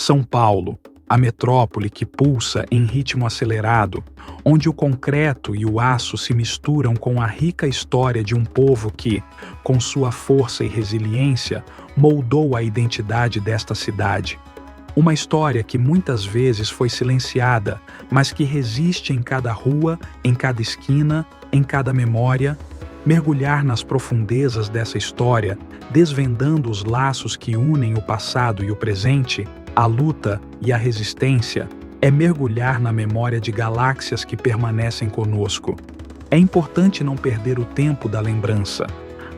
São Paulo, a metrópole que pulsa em ritmo acelerado, onde o concreto e o aço se misturam com a rica história de um povo que, com sua força e resiliência, moldou a identidade desta cidade. Uma história que muitas vezes foi silenciada, mas que resiste em cada rua, em cada esquina, em cada memória. Mergulhar nas profundezas dessa história, desvendando os laços que unem o passado e o presente, a luta e a resistência, é mergulhar na memória de galáxias que permanecem conosco. É importante não perder o tempo da lembrança.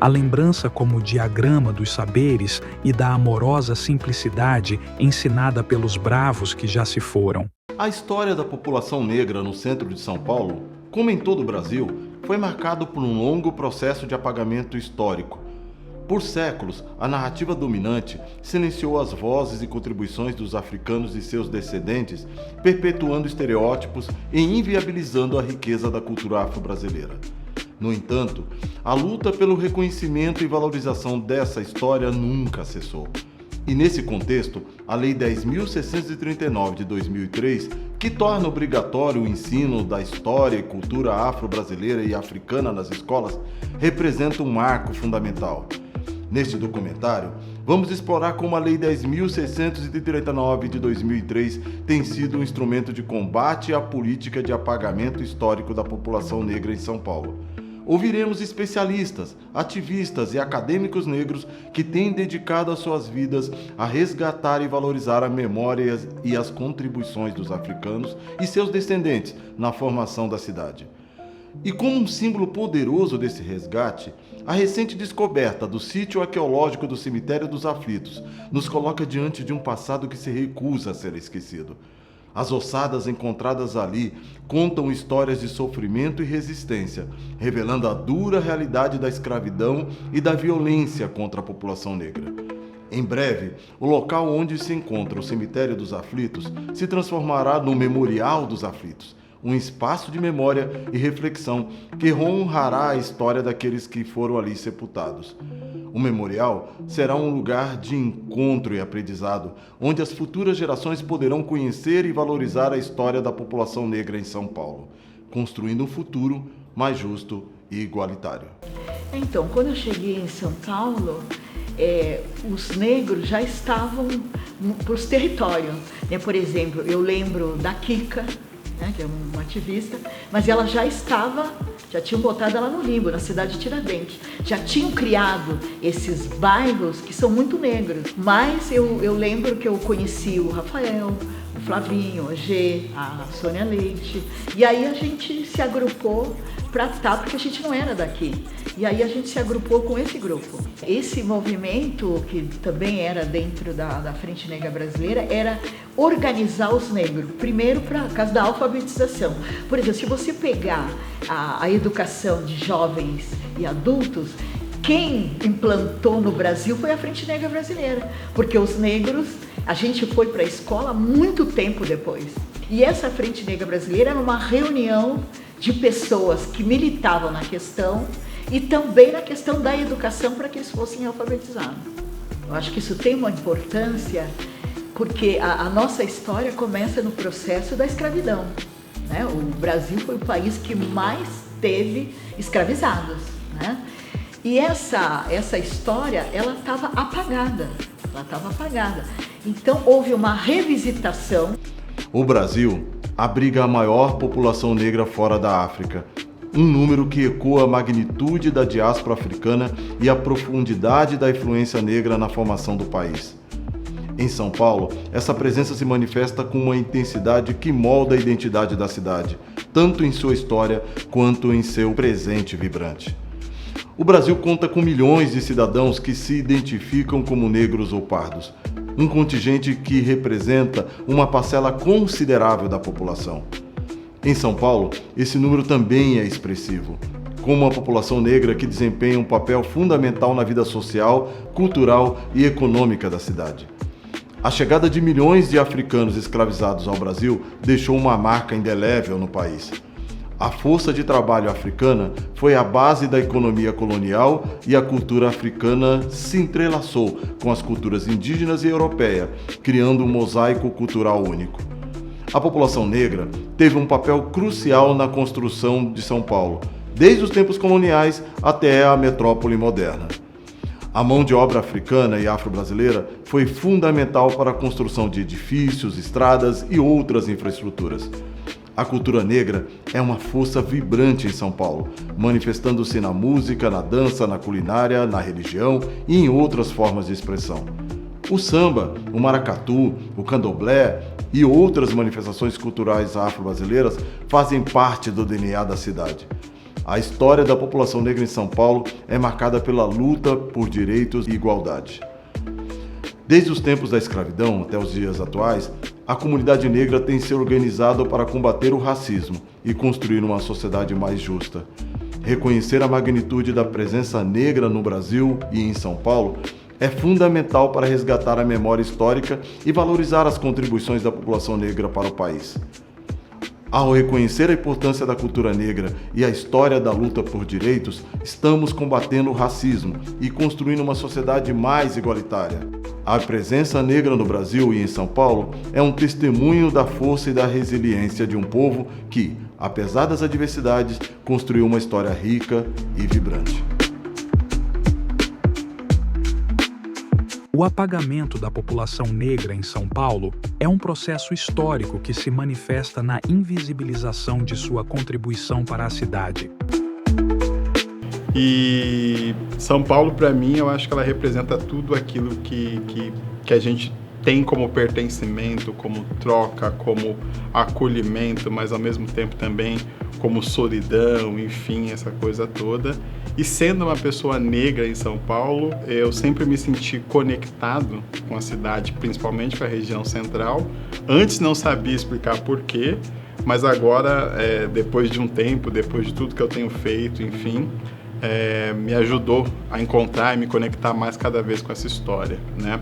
A lembrança como diagrama dos saberes e da amorosa simplicidade ensinada pelos bravos que já se foram. A história da população negra no centro de São Paulo, como em todo o Brasil, foi marcado por um longo processo de apagamento histórico. Por séculos, a narrativa dominante silenciou as vozes e contribuições dos africanos e seus descendentes, perpetuando estereótipos e inviabilizando a riqueza da cultura afro-brasileira. No entanto, a luta pelo reconhecimento e valorização dessa história nunca cessou. E nesse contexto, a Lei 10.639 de 2003, que torna obrigatório o ensino da história e cultura afro-brasileira e africana nas escolas, representa um marco fundamental. Neste documentário, vamos explorar como a Lei 10.639 de 2003 tem sido um instrumento de combate à política de apagamento histórico da população negra em São Paulo. Ouviremos especialistas, ativistas e acadêmicos negros que têm dedicado as suas vidas a resgatar e valorizar a memória e as contribuições dos africanos e seus descendentes na formação da cidade. E como um símbolo poderoso desse resgate, a recente descoberta do sítio arqueológico do Cemitério dos Aflitos nos coloca diante de um passado que se recusa a ser esquecido. As ossadas encontradas ali contam histórias de sofrimento e resistência, revelando a dura realidade da escravidão e da violência contra a população negra. Em breve, o local onde se encontra o Cemitério dos Aflitos se transformará no Memorial dos Aflitos, um espaço de memória e reflexão que honrará a história daqueles que foram ali sepultados. O memorial será um lugar de encontro e aprendizado, onde as futuras gerações poderão conhecer e valorizar a história da população negra em São Paulo, construindo um futuro mais justo e igualitário. Então, quando eu cheguei em São Paulo, os negros já estavam por os territórios. Por exemplo, eu lembro da Kika, que é uma ativista, mas ela já tinham botado ela no limbo, na cidade de Tiradentes. Já tinham criado esses bairros que são muito negros. Mas eu lembro que eu conheci o Rafael, o Flavinho, a G, a Sônia Leite. E aí a gente se agrupou porque a gente não era daqui. E aí a gente se agrupou com esse grupo. Esse movimento, que também era dentro da Frente Negra Brasileira, era organizar os negros. Primeiro, por causa da alfabetização. Por exemplo, se você pegar a educação de jovens e adultos, quem implantou no Brasil foi a Frente Negra Brasileira. Porque os negros, a gente foi para a escola muito tempo depois. E essa Frente Negra Brasileira era uma reunião de pessoas que militavam na questão e também na questão da educação para que eles fossem alfabetizados. Eu acho que isso tem uma importância porque a nossa história começa no processo da escravidão. O Brasil foi o país que mais teve escravizados. E essa história, ela estava apagada. Então houve uma revisitação. O Brasil abriga a maior população negra fora da África, um número que ecoa a magnitude da diáspora africana e a profundidade da influência negra na formação do país. Em São Paulo, essa presença se manifesta com uma intensidade que molda a identidade da cidade, tanto em sua história quanto em seu presente vibrante. O Brasil conta com milhões de cidadãos que se identificam como negros ou pardos, um contingente que representa uma parcela considerável da população. Em São Paulo, esse número também é expressivo, com uma população negra que desempenha um papel fundamental na vida social, cultural e econômica da cidade. A chegada de milhões de africanos escravizados ao Brasil deixou uma marca indelével no país. A força de trabalho africana foi a base da economia colonial e a cultura africana se entrelaçou com as culturas indígenas e europeia, criando um mosaico cultural único. A população negra teve um papel crucial na construção de São Paulo, desde os tempos coloniais até a metrópole moderna. A mão de obra africana e afro-brasileira foi fundamental para a construção de edifícios, estradas e outras infraestruturas. A cultura negra é uma força vibrante em São Paulo, manifestando-se na música, na dança, na culinária, na religião e em outras formas de expressão. O samba, o maracatu, o candomblé e outras manifestações culturais afro-brasileiras fazem parte do DNA da cidade. A história da população negra em São Paulo é marcada pela luta por direitos e igualdade. Desde os tempos da escravidão até os dias atuais, a comunidade negra tem se organizado para combater o racismo e construir uma sociedade mais justa. Reconhecer a magnitude da presença negra no Brasil e em São Paulo é fundamental para resgatar a memória histórica e valorizar as contribuições da população negra para o país. Ao reconhecer a importância da cultura negra e a história da luta por direitos, estamos combatendo o racismo e construindo uma sociedade mais igualitária. A presença negra no Brasil e em São Paulo é um testemunho da força e da resiliência de um povo que, apesar das adversidades, construiu uma história rica e vibrante. O apagamento da população negra em São Paulo é um processo histórico que se manifesta na invisibilização de sua contribuição para a cidade. E São Paulo, para mim, eu acho que ela representa tudo aquilo que a gente tem como pertencimento, como troca, como acolhimento, mas ao mesmo tempo também como solidão, enfim, essa coisa toda. E sendo uma pessoa negra em São Paulo, eu sempre me senti conectado com a cidade, principalmente com a região central. Antes não sabia explicar porquê, mas agora, depois de um tempo, depois de tudo que eu tenho feito, enfim, me ajudou a encontrar e me conectar mais cada vez com essa história, né?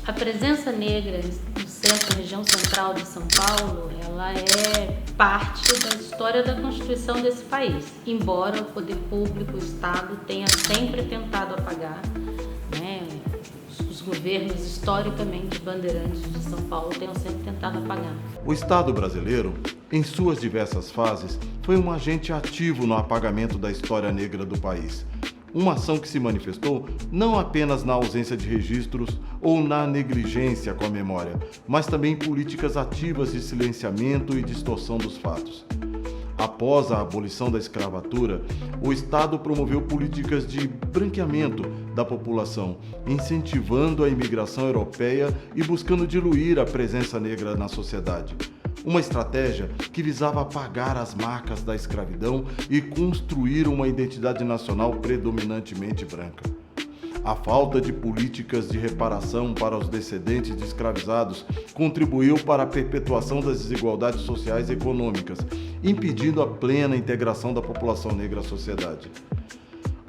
A presença negra no centro, região central de São Paulo, ela é parte da história da Constituição desse país. Embora o poder público, o Estado, tenha sempre tentado apagar, né? Os governos historicamente bandeirantes de São Paulo tenham sempre tentado apagar. O Estado brasileiro, em suas diversas fases, foi um agente ativo no apagamento da história negra do país. Uma ação que se manifestou não apenas na ausência de registros ou na negligência com a memória, mas também em políticas ativas de silenciamento e distorção dos fatos. Após a abolição da escravatura, o Estado promoveu políticas de branqueamento da população, incentivando a imigração europeia e buscando diluir a presença negra na sociedade. Uma estratégia que visava apagar as marcas da escravidão e construir uma identidade nacional predominantemente branca. A falta de políticas de reparação para os descendentes de escravizados contribuiu para a perpetuação das desigualdades sociais e econômicas, impedindo a plena integração da população negra à sociedade.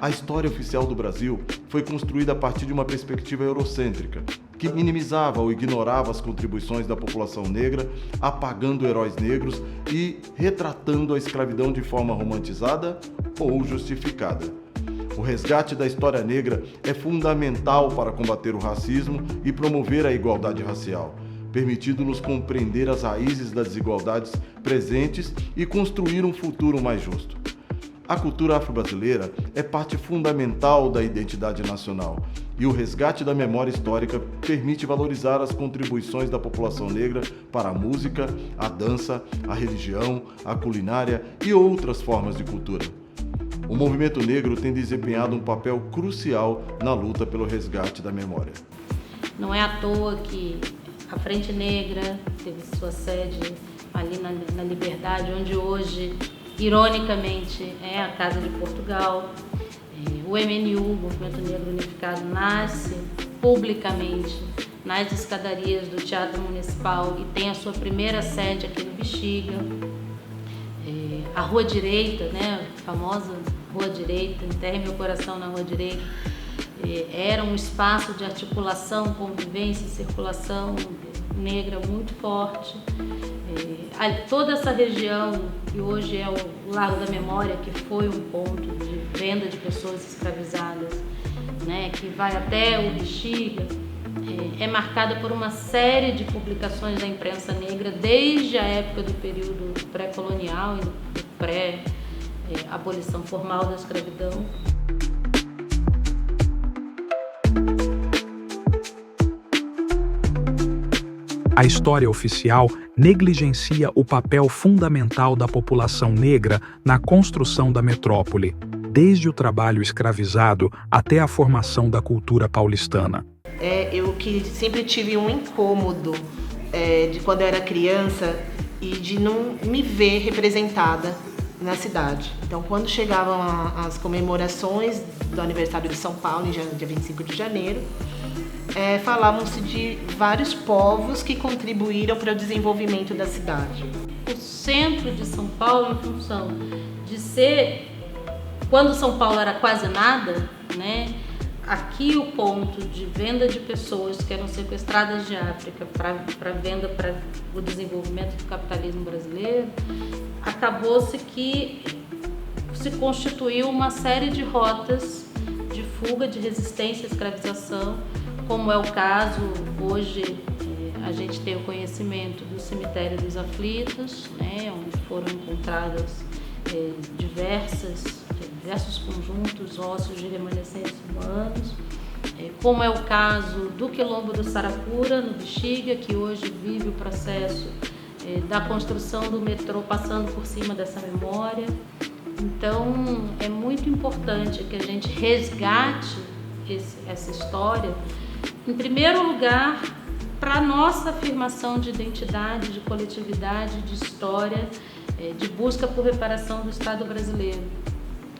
A história oficial do Brasil foi construída a partir de uma perspectiva eurocêntrica, que minimizava ou ignorava as contribuições da população negra, apagando heróis negros e retratando a escravidão de forma romantizada ou justificada. O resgate da história negra é fundamental para combater o racismo e promover a igualdade racial, permitindo-nos compreender as raízes das desigualdades presentes e construir um futuro mais justo. A cultura afro-brasileira é parte fundamental da identidade nacional e o resgate da memória histórica permite valorizar as contribuições da população negra para a música, a dança, a religião, a culinária e outras formas de cultura. O movimento negro tem desempenhado um papel crucial na luta pelo resgate da memória. Não é à toa que a Frente Negra teve sua sede ali na Liberdade, onde hoje, ironicamente, é a Casa de Portugal. O MNU, o Movimento Negro Unificado, nasce publicamente nas escadarias do Teatro Municipal e tem a sua primeira sede aqui no Bexiga. A Rua Direita, né, a famosa Rua Direita, Enterre Meu Coração na Rua Direita, era um espaço de articulação, convivência e circulação negra muito forte. toda essa região, que hoje é o Largo da Memória, que foi um ponto de venda de pessoas escravizadas, né, que vai até o Bexiga, é marcada por uma série de publicações da imprensa negra desde a época do período pré-colonial e do pré-abolição formal da escravidão. A história oficial negligencia o papel fundamental da população negra na construção da metrópole, desde o trabalho escravizado até a formação da cultura paulistana. Eu que sempre tive um incômodo de quando eu era criança e de não me ver representada na cidade. Então, quando chegavam as comemorações do aniversário de São Paulo, dia 25 de janeiro, falavam-se de vários povos que contribuíram para o desenvolvimento da cidade. O centro de São Paulo, em função de ser, quando São Paulo era quase nada, né? Aqui o ponto de venda de pessoas que eram sequestradas de África para venda para o desenvolvimento do capitalismo brasileiro, acabou-se que se constituiu uma série de rotas de fuga, de resistência à escravização, como é o caso hoje. A gente tem o conhecimento do Cemitério dos Aflitos, né, onde foram encontradas diversos conjuntos ósseos de remanescentes humanos, como é o caso do Quilombo do Saracura, no Bexiga, que hoje vive o processo da construção do metrô passando por cima dessa memória. Então, é muito importante que a gente resgate essa história, em primeiro lugar, para a nossa afirmação de identidade, de coletividade, de história, de busca por reparação do Estado brasileiro.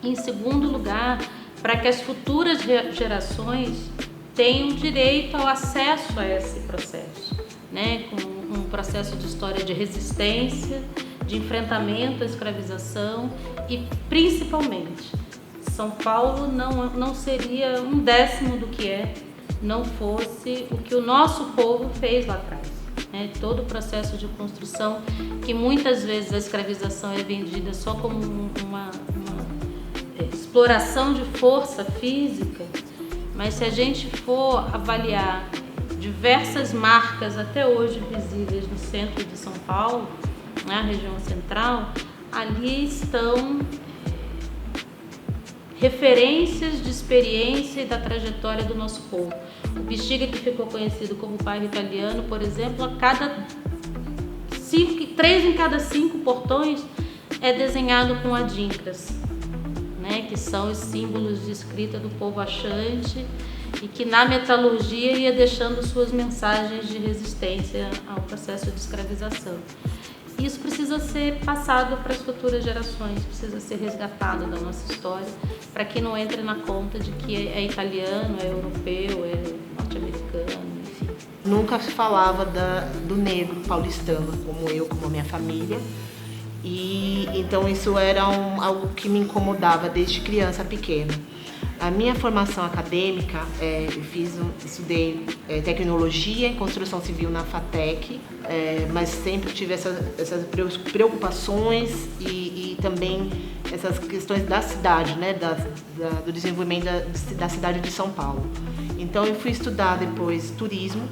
Em segundo lugar, para que as futuras gerações tenham direito ao acesso a esse processo, né? Com um processo de história de resistência, de enfrentamento à escravização e, principalmente, São Paulo não seria 1/10 do que não fosse o que o nosso povo fez lá atrás. Todo o processo de construção, que muitas vezes a escravização é vendida só como uma exploração de força física, mas se a gente for avaliar diversas marcas até hoje visíveis no centro de São Paulo, na região central, ali estão referências de experiência e da trajetória do nosso povo. O Bexiga, que ficou conhecido como bairro italiano, por exemplo, 3 em cada 5 portões é desenhado com adinkras, né, que são os símbolos de escrita do povo achante e que na metalurgia ia deixando suas mensagens de resistência ao processo de escravização. Isso precisa ser passado para as futuras gerações, precisa ser resgatado da nossa história, para que não entre na conta de que é italiano, é europeu, é norte-americano, enfim. Nunca se falava do negro paulistano, como eu, como a minha família. E então isso era algo que me incomodava desde criança pequena. A minha formação acadêmica, estudei tecnologia e construção civil na FATEC, mas sempre tive essas preocupações e também essas questões da cidade, né, do desenvolvimento da cidade de São Paulo. Então eu fui estudar depois turismo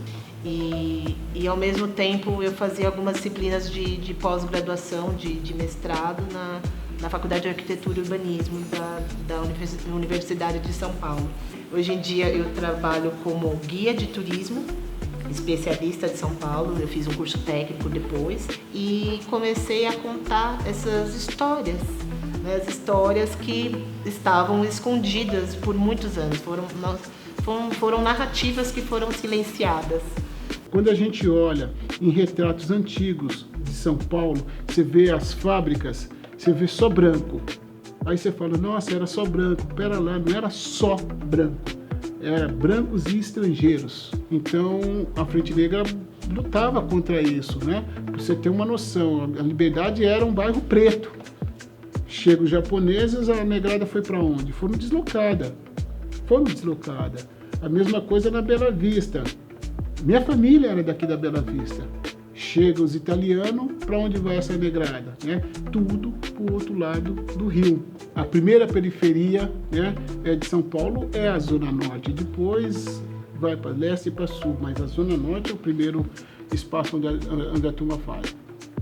e ao mesmo tempo eu fazia algumas disciplinas de pós-graduação, de mestrado na Faculdade de Arquitetura e Urbanismo da Universidade de São Paulo. Hoje em dia eu trabalho como guia de turismo, especialista de São Paulo. Eu fiz um curso técnico depois e comecei a contar essas histórias, né, as histórias que estavam escondidas por muitos anos. Foram narrativas que foram silenciadas. Quando a gente olha em retratos antigos de São Paulo, você vê as fábricas, você vê só branco. Aí você fala, nossa, era só branco. Pera lá, não era só branco. Era brancos e estrangeiros. Então, a Frente Negra lutava contra isso, né? Pra você ter uma noção, a Liberdade era um bairro preto. Chegam os japoneses, a negrada foi para onde? Foram deslocada. A mesma coisa na Bela Vista. Minha família era daqui da Bela Vista. chegam os italianos, para onde vai essa negrada? Né? Tudo para o outro lado do rio. A primeira periferia, né, de São Paulo é a Zona Norte, depois vai para leste e para sul, mas a Zona Norte é o primeiro espaço onde a turma faz.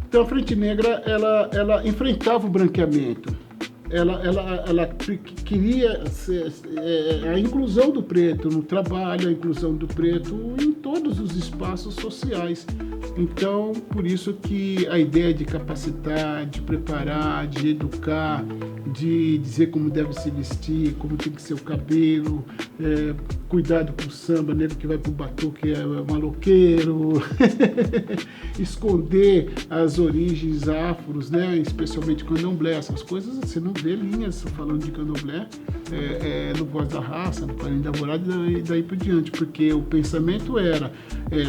Então a Frente Negra, ela enfrentava o branqueamento. Ela queria a inclusão do preto no trabalho, a inclusão do preto em todos os espaços sociais. Então, por isso que a ideia de capacitar, de preparar, de educar, de dizer como deve se vestir, como tem que ser o cabelo, cuidado com o samba, negro que vai pro batuque é maloqueiro, esconder as origens afros, né? Especialmente candomblé, essas coisas, você não vê linhas falando de candomblé no Voz da Raça, no Clarim da Alvorada e daí por diante, porque o pensamento era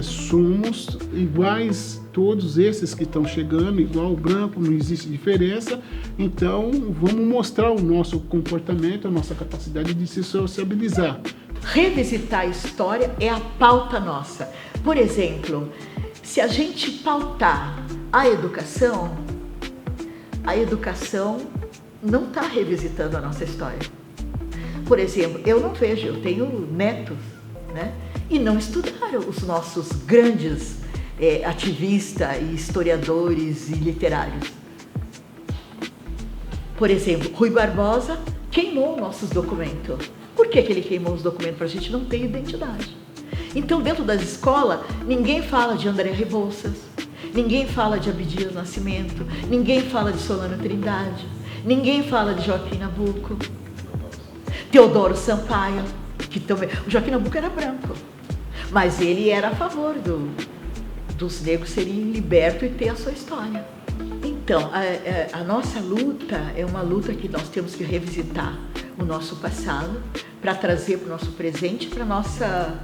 somos iguais todos esses que estão chegando, igual o branco, não existe diferença, então vamos mostrar o nosso comportamento, a nossa capacidade de se sociabilizar. Revisitar a história é a pauta nossa. Por exemplo, se a gente pautar a educação não está revisitando a nossa história. Por exemplo, eu não vejo, eu tenho netos, né? E não estudaram os nossos grandes ativistas e historiadores e literários. Por exemplo, Rui Barbosa queimou nossos documentos. Por que ele queimou os documentos? Para a gente não ter identidade. Então, dentro das escolas, ninguém fala de André Rebouças, ninguém fala de Abdias Nascimento, ninguém fala de Solano Trindade, ninguém fala de Joaquim Nabuco, Teodoro Sampaio, que também... O Joaquim Nabuco era branco, mas ele era a favor dos negros serem libertos e ter a sua história. Então, a nossa luta é uma luta que nós temos que revisitar o nosso passado para trazer para o nosso presente, para a nossa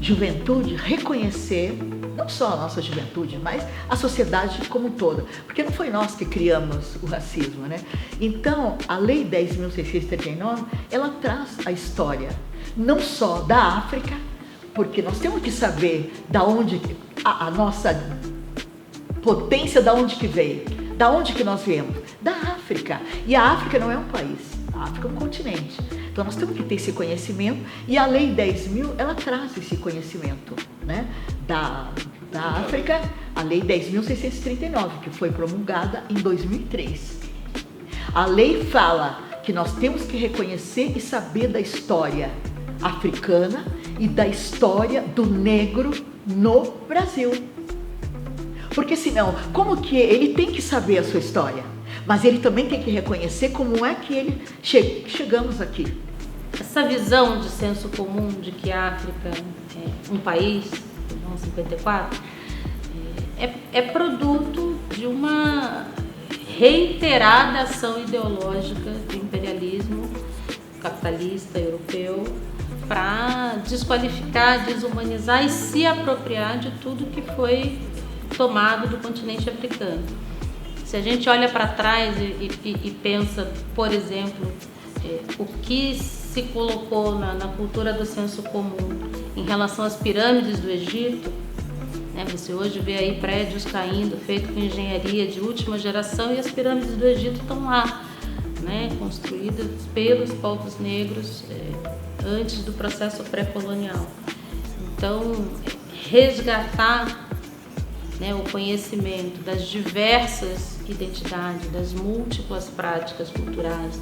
juventude reconhecer, não só a nossa juventude, mas a sociedade como um todo, porque não foi nós que criamos o racismo, né? Então, a Lei 10.639, ela traz a história, não só da África, porque nós temos que saber da onde a nossa potência, da onde que veio, da onde que nós viemos, da África. E a África não é um país, a África é um continente. Então nós temos que ter esse conhecimento e a Lei 10.000, ela traz esse conhecimento, né, da África, a Lei 10.639, que foi promulgada em 2003. A lei fala que nós temos que reconhecer e saber da história africana e da história do negro no Brasil. Porque senão, como que ele tem que saber a sua história? Mas ele também tem que reconhecer como é que chegamos aqui. Essa visão de senso comum de que a África é um país, 1954, é produto de uma reiterada ação ideológica do imperialismo capitalista europeu para desqualificar, desumanizar e se apropriar de tudo que foi tomado do continente africano. Se a gente olha para trás e pensa, por exemplo, o que se colocou na cultura do senso comum em relação às pirâmides do Egito, né? Você hoje vê aí prédios caindo, feitos com engenharia de última geração, e as pirâmides do Egito estão lá, né? Construídas pelos povos negros antes do processo pré-colonial. Então, resgatar, né, o conhecimento das diversas identidades, das múltiplas práticas culturais,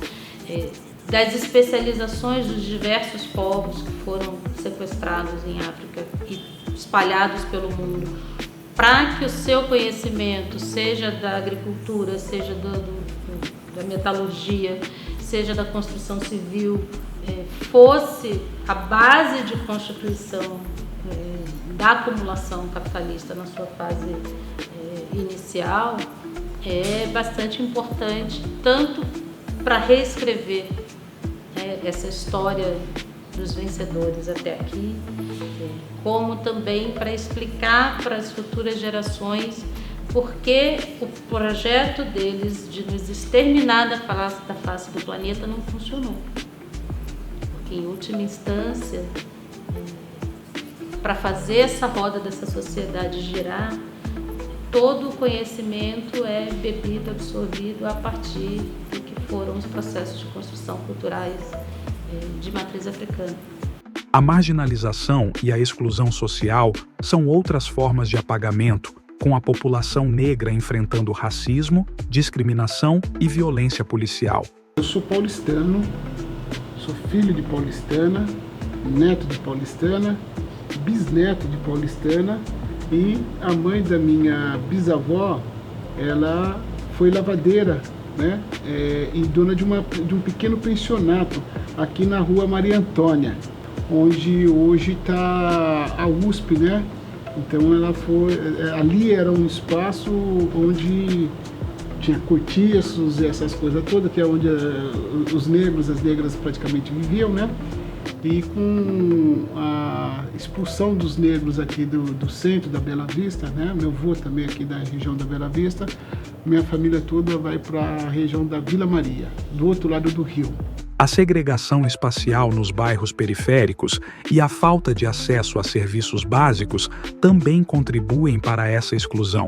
das especializações dos diversos povos que foram sequestrados em África e espalhados pelo mundo, para que o seu conhecimento, seja da agricultura, seja da metalurgia, seja da construção civil, fosse a base de constituição da acumulação capitalista na sua fase inicial, é bastante importante, tanto para reescrever essa história dos vencedores até aqui, como também para explicar para as futuras gerações por que o projeto deles de nos exterminar da face do planeta não funcionou. Porque, em última instância, para fazer essa roda dessa sociedade girar, todo o conhecimento é bebido, absorvido a partir do que foram os processos de construção culturais de matriz africana. A marginalização e a exclusão social são outras formas de apagamento, com a população negra enfrentando racismo, discriminação e violência policial. Eu sou paulistano, sou filho de paulistana, neto de paulistana, bisneto de paulistana, e a mãe da minha bisavó, ela foi lavadeira, né? E dona de um pequeno pensionato aqui na rua Maria Antônia, onde hoje está a USP, né? Então ela foi, ali era um espaço onde tinha cortiços e essas coisas todas, que é onde os negros, as negras praticamente viviam, né? E com a expulsão dos negros aqui do centro da Bela Vista, né? Meu avô também aqui da região da Bela Vista, minha família toda vai para a região da Vila Maria, do outro lado do rio. A segregação espacial nos bairros periféricos e a falta de acesso a serviços básicos também contribuem para essa exclusão.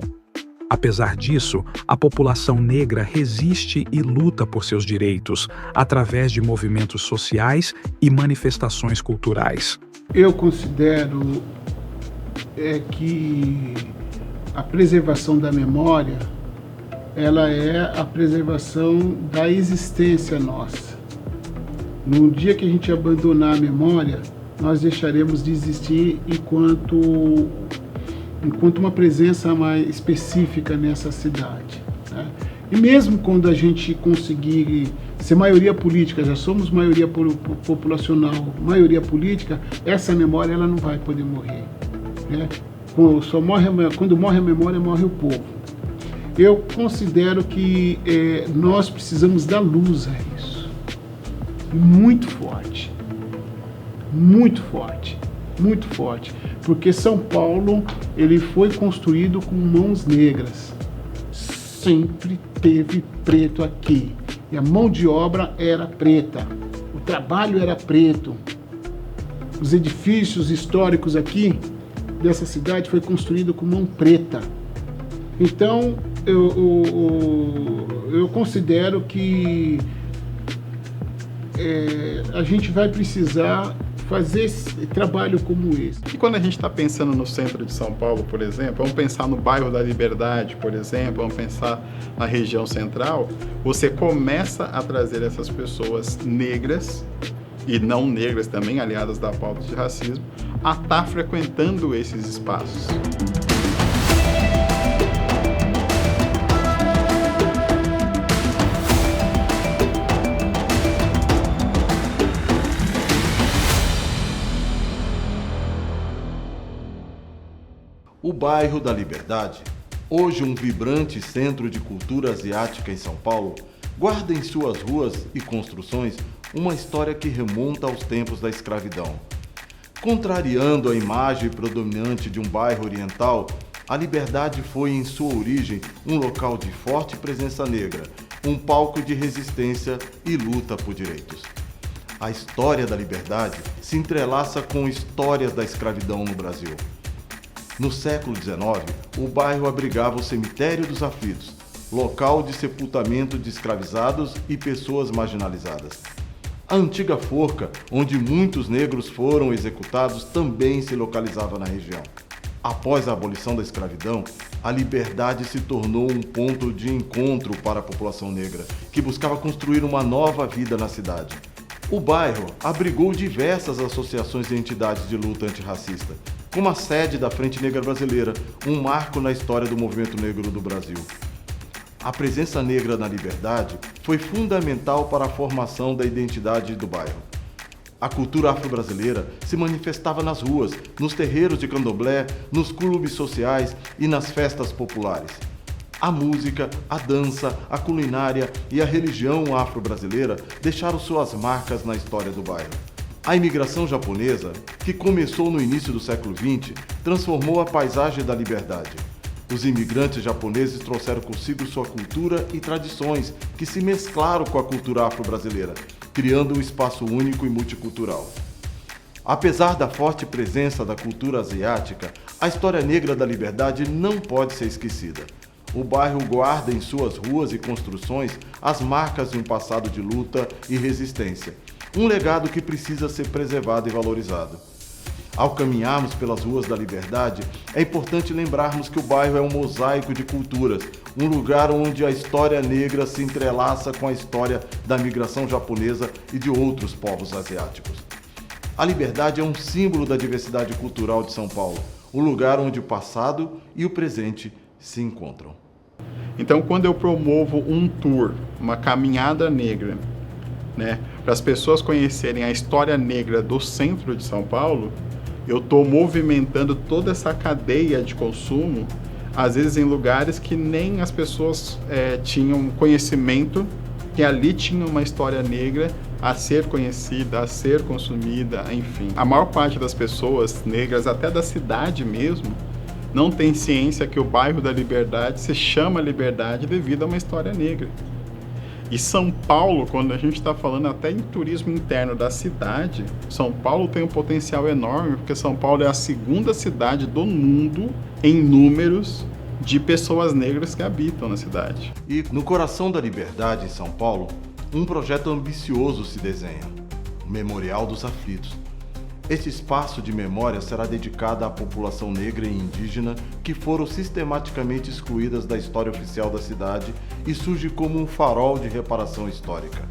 Apesar disso, a população negra resiste e luta por seus direitos através de movimentos sociais e manifestações culturais. Eu considero que a preservação da memória, ela é a preservação da existência nossa. No dia que a gente abandonar a memória, nós deixaremos de existir enquanto uma presença mais específica nessa cidade, né? E mesmo quando a gente conseguir ser maioria política, já somos maioria populacional, maioria política, essa memória ela não vai poder morrer, né? Quando morre a memória, morre o povo. Eu considero que nós precisamos dar luz a isso. Muito forte. Muito forte. Muito forte. Porque São Paulo, ele foi construído com mãos negras. Sempre teve preto aqui. E a mão de obra era preta. O trabalho era preto. Os edifícios históricos aqui dessa cidade foi construído com mão preta. Então, eu considero que a gente vai precisar fazer esse trabalho como esse. E quando a gente está pensando no centro de São Paulo, por exemplo, vamos pensar no bairro da Liberdade, por exemplo, vamos pensar na região central, você começa a trazer essas pessoas negras, e não negras também, aliadas da pauta de racismo, a estar frequentando esses espaços. O bairro da Liberdade, hoje um vibrante centro de cultura asiática em São Paulo, guarda em suas ruas e construções uma história que remonta aos tempos da escravidão. Contrariando a imagem predominante de um bairro oriental, a Liberdade foi, em sua origem, um local de forte presença negra, um palco de resistência e luta por direitos. A história da Liberdade se entrelaça com histórias da escravidão no Brasil. No século XIX, o bairro abrigava o Cemitério dos Aflitos, local de sepultamento de escravizados e pessoas marginalizadas. A antiga forca, onde muitos negros foram executados, também se localizava na região. Após a abolição da escravidão, a Liberdade se tornou um ponto de encontro para a população negra, que buscava construir uma nova vida na cidade. O bairro abrigou diversas associações e entidades de luta antirracista, como a sede da Frente Negra Brasileira, um marco na história do movimento negro do Brasil. A presença negra na Liberdade foi fundamental para a formação da identidade do bairro. A cultura afro-brasileira se manifestava nas ruas, nos terreiros de candomblé, nos clubes sociais e nas festas populares. A música, a dança, a culinária e a religião afro-brasileira deixaram suas marcas na história do bairro. A imigração japonesa, que começou no início do século XX, transformou a paisagem da Liberdade. Os imigrantes japoneses trouxeram consigo sua cultura e tradições, que se mesclaram com a cultura afro-brasileira, criando um espaço único e multicultural. Apesar da forte presença da cultura asiática, a história negra da Liberdade não pode ser esquecida. O bairro guarda em suas ruas e construções as marcas de um passado de luta e resistência, um legado que precisa ser preservado e valorizado. Ao caminharmos pelas ruas da Liberdade, é importante lembrarmos que o bairro é um mosaico de culturas, um lugar onde a história negra se entrelaça com a história da migração japonesa e de outros povos asiáticos. A Liberdade é um símbolo da diversidade cultural de São Paulo, um lugar onde o passado e o presente se encontram. Então, quando eu promovo um tour, uma caminhada negra, né, para as pessoas conhecerem a história negra do centro de São Paulo, eu estou movimentando toda essa cadeia de consumo, às vezes em lugares que nem as pessoas tinham conhecimento, que ali tinha uma história negra a ser conhecida, a ser consumida, enfim. A maior parte das pessoas negras, até da cidade mesmo, não tem ciência que o bairro da Liberdade se chama Liberdade devido a uma história negra. E São Paulo, quando a gente está falando até em turismo interno da cidade, São Paulo tem um potencial enorme, porque São Paulo é a segunda cidade do mundo em números de pessoas negras que habitam na cidade. E no coração da Liberdade, em São Paulo, um projeto ambicioso se desenha: o Memorial dos Aflitos. Este espaço de memória será dedicado à população negra e indígena que foram sistematicamente excluídas da história oficial da cidade e surge como um farol de reparação histórica.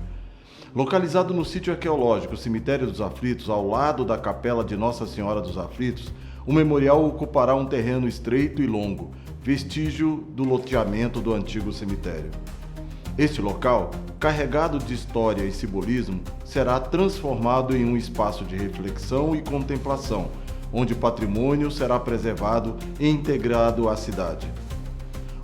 Localizado no sítio arqueológico Cemitério dos Aflitos, ao lado da Capela de Nossa Senhora dos Aflitos, o memorial ocupará um terreno estreito e longo, vestígio do loteamento do antigo cemitério. Este local, carregado de história e simbolismo, será transformado em um espaço de reflexão e contemplação, onde o patrimônio será preservado e integrado à cidade.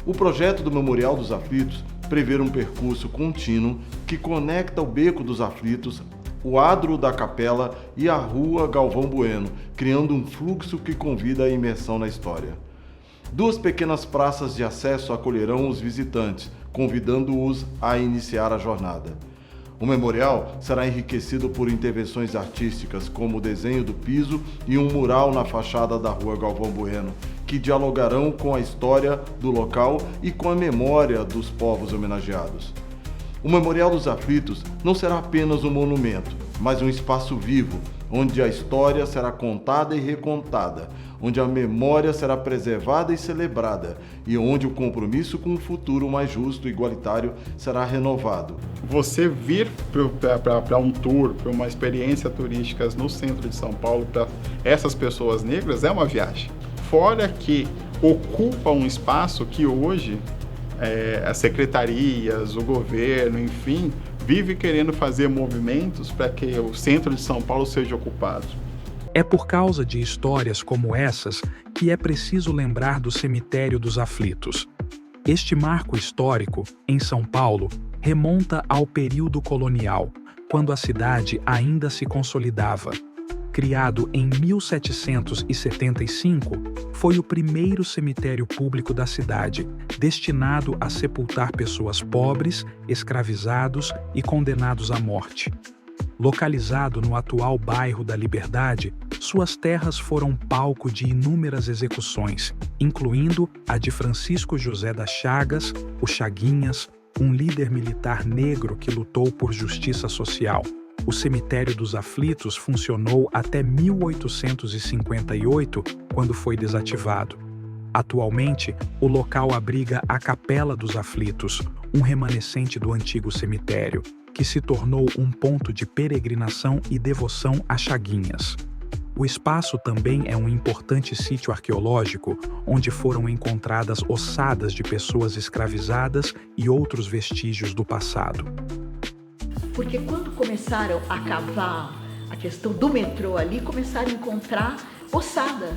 O projeto do Memorial dos Aflitos prevê um percurso contínuo que conecta o Beco dos Aflitos, o adro da Capela e a Rua Galvão Bueno, criando um fluxo que convida a imersão na história. 2 pequenas praças de acesso acolherão os visitantes, convidando-os a iniciar a jornada. O memorial será enriquecido por intervenções artísticas, como o desenho do piso e um mural na fachada da Rua Galvão Bueno, que dialogarão com a história do local e com a memória dos povos homenageados. O Memorial dos Aflitos não será apenas um monumento, mas um espaço vivo, onde a história será contada e recontada, onde a memória será preservada e celebrada, e onde o compromisso com um futuro mais justo e igualitário será renovado. Você vir para um tour, para uma experiência turística no centro de São Paulo, para essas pessoas negras, é uma viagem. Fora que ocupa um espaço que hoje as secretarias, o governo, enfim, vive querendo fazer movimentos para que o centro de São Paulo seja ocupado. É por causa de histórias como essas que é preciso lembrar do Cemitério dos Aflitos. Este marco histórico, em São Paulo, remonta ao período colonial, quando a cidade ainda se consolidava. Criado em 1775, foi o primeiro cemitério público da cidade, destinado a sepultar pessoas pobres, escravizados e condenados à morte. Localizado no atual bairro da Liberdade, suas terras foram palco de inúmeras execuções, incluindo a de Francisco José das Chagas, o Chaguinhas, um líder militar negro que lutou por justiça social. O Cemitério dos Aflitos funcionou até 1858, quando foi desativado. Atualmente, o local abriga a Capela dos Aflitos, um remanescente do antigo cemitério, que se tornou um ponto de peregrinação e devoção a Chaguinhas. O espaço também é um importante sítio arqueológico, onde foram encontradas ossadas de pessoas escravizadas e outros vestígios do passado. Porque quando começaram a cavar a questão do metrô ali, começaram a encontrar ossadas.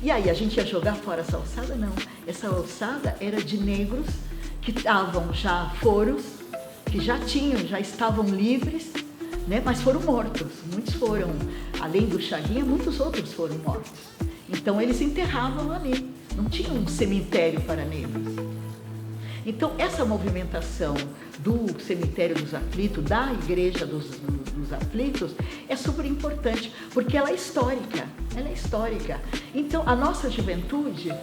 E aí, a gente ia jogar fora essa ossada? Não. Essa ossada era de negros que estavam já foros, que já estavam livres, né? Mas foram mortos. Muitos foram, além do Chaguinha, muitos outros foram mortos. Então, eles enterravam ali. Não tinha um cemitério para negros. Então, essa movimentação do Cemitério dos Aflitos, da Igreja dos dos aflitos é super importante, porque ela é histórica, Então, a nossa juventude,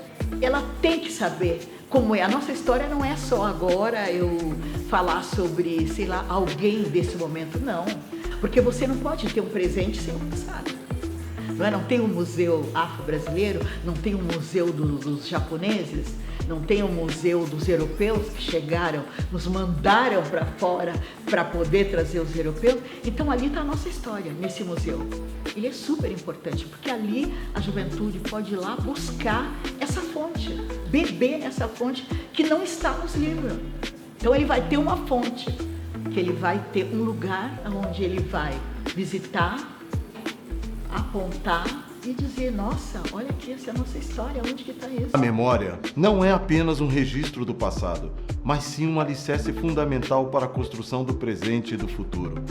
ela tem que saber como é. A nossa história não é só agora eu falar sobre, sei lá, alguém desse momento, não. Porque você não pode ter um presente sem um passado. Não tem um museu afro-brasileiro, não tem um museu dos japoneses, não tem um museu dos europeus que chegaram, nos mandaram para fora para poder trazer os europeus. Então ali está a nossa história, nesse museu. Ele é super importante, porque ali a juventude pode ir lá buscar essa fonte, beber nessa fonte que não está nos livros. Então ele vai ter uma fonte, que ele vai ter um lugar onde ele vai visitar, apontar e dizer, nossa, olha aqui, essa é a nossa história, onde que está isso? A memória não é apenas um registro do passado, mas sim um alicerce fundamental para a construção do presente e do futuro.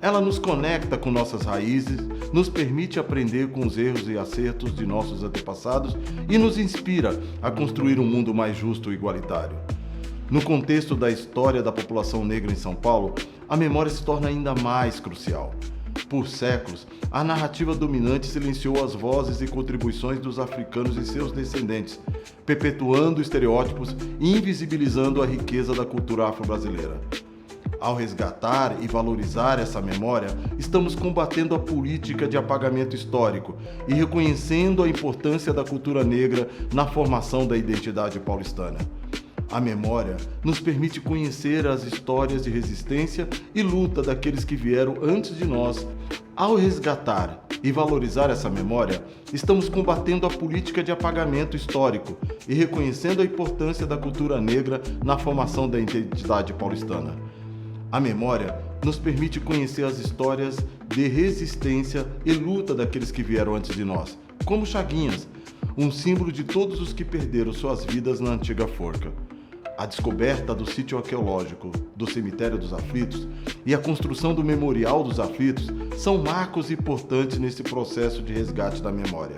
Ela nos conecta com nossas raízes, nos permite aprender com os erros e acertos de nossos antepassados e nos inspira a construir um mundo mais justo e igualitário. No contexto da história da população negra em São Paulo, a memória se torna ainda mais crucial. Por séculos, a narrativa dominante silenciou as vozes e contribuições dos africanos e seus descendentes, perpetuando estereótipos e invisibilizando a riqueza da cultura afro-brasileira. Ao resgatar e valorizar essa memória, estamos combatendo a política de apagamento histórico e reconhecendo a importância da cultura negra na formação da identidade paulistana. A memória nos permite conhecer as histórias de resistência e luta daqueles que vieram antes de nós. Ao resgatar e valorizar essa memória, estamos combatendo a política de apagamento histórico e reconhecendo a importância da cultura negra na formação da identidade paulistana. A memória nos permite conhecer as histórias de resistência e luta daqueles que vieram antes de nós, como Chaguinhas, um símbolo de todos os que perderam suas vidas na antiga forca. A descoberta do sítio arqueológico do Cemitério dos Aflitos e a construção do Memorial dos Aflitos são marcos importantes nesse processo de resgate da memória.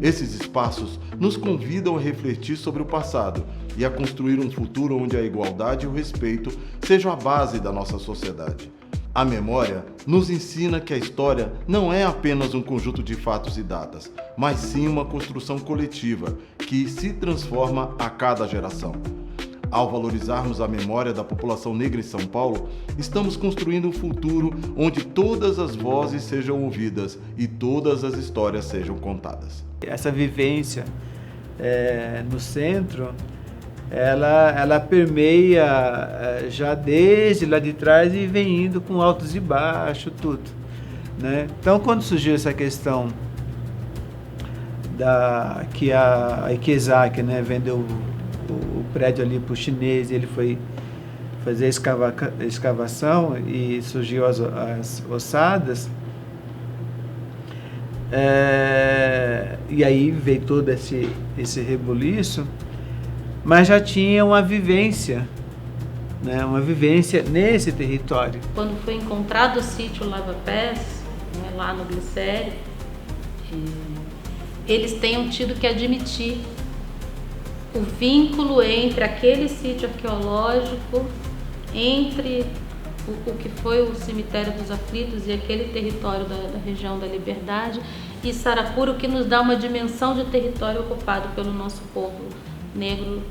Esses espaços nos convidam a refletir sobre o passado e a construir um futuro onde a igualdade e o respeito sejam a base da nossa sociedade. A memória nos ensina que a história não é apenas um conjunto de fatos e datas, mas sim uma construção coletiva que se transforma a cada geração. Ao valorizarmos a memória da população negra em São Paulo, estamos construindo um futuro onde todas as vozes sejam ouvidas e todas as histórias sejam contadas. Essa vivência no centro, ela permeia já desde lá de trás e vem indo com altos e baixos, tudo, né? Então, quando surgiu essa questão que a Ikezaki, né, vendeu o prédio ali para o chinês, ele foi fazer a escavação e surgiu as ossadas, e aí veio todo esse rebuliço, mas já tinha uma vivência, né, nesse território. Quando foi encontrado o sítio Lava Pés, né, lá no Glicério, eles tenham tido que admitir o vínculo entre aquele sítio arqueológico, entre o que foi o Cemitério dos Aflitos e aquele território da região da Liberdade e Sarapura, o que nos dá uma dimensão de território ocupado pelo nosso povo negro